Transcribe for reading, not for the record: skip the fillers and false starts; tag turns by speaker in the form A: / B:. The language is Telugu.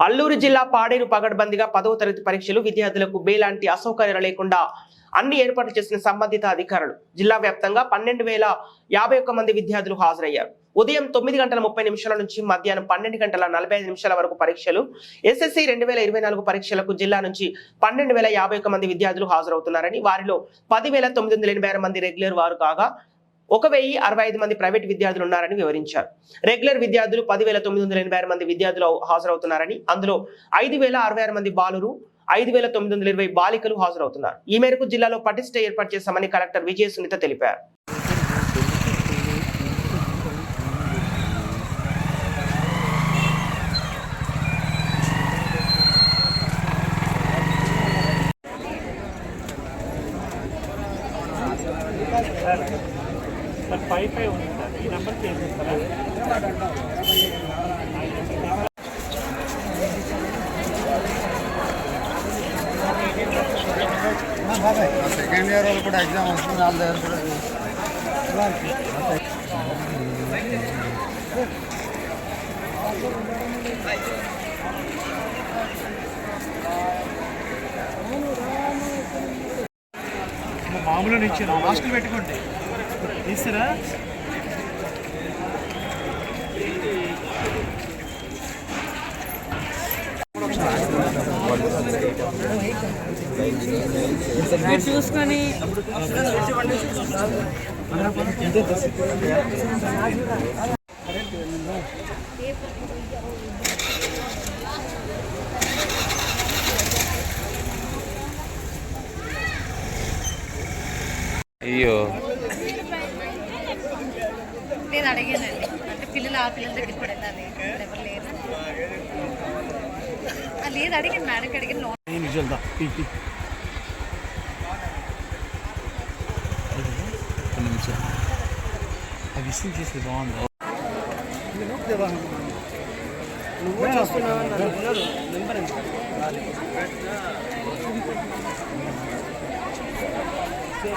A: అల్లూరు జిల్లా పాడేరు పగడ్బందీగా 10వ తరగతి పరీక్షలు విద్యార్థులకు బేలాంటి అసౌకర్యాలు లేకుండా అన్ని ఏర్పాట్లు చేసిన సంబంధిత అధికారులు. జిల్లా వ్యాప్తంగా 12,051 మంది విద్యార్థులు హాజరయ్యారు. ఉదయం 9:30 నుంచి మధ్యాహ్నం 12:45 వరకు పరీక్షలు. ఎస్ఎస్సి 2024 పరీక్షలకు జిల్లా నుంచి 12,051 మంది విద్యార్థులు హాజరవుతున్నారని, వారిలో 10,986 మంది రెగ్యులర్ వారు కాగా 1,065 మంది ప్రైవేట్ విద్యార్థులు ఉన్నారని వివరించారు. రెగ్యులర్ విద్యార్థులు 10,986 మంది విద్యార్థులు హాజరవుతున్నారని, అందులో 5,066 మంది బాలురు, 5,920 బాలికలు హాజరవుతున్నారు. ఈ మేరకు జిల్లాలో పటిష్ట ఏర్పాటు చేశామని కలెక్టర్ విజయ సునీత తెలిపారు.
B: Wi-Fi ఉంది సార్, ఈ నెంబర్ చేసేస్తారా?
C: సెకండ్ ఇయర్ వాళ్ళు కూడా ఎగ్జామ్ వస్తుంది, వాళ్ళ దగ్గర కూడా
B: మామూలు నుంచి హాస్టల్ పెట్టుకోండి తీస్తారా?
D: చూసుకొని
E: అయ్యో
D: నేను అడిగానండి, అంటే పిల్లలు ఆ పిల్లల దగ్గర కూడా వెళ్ళాలి, ఎవరు లేదు లేదు అడిగాను, మేడంకి అడిగాను.
B: అవి ఇస్తుంది చేస్తే బాగుంది.
C: నువ్వు చూస్తున్నావు.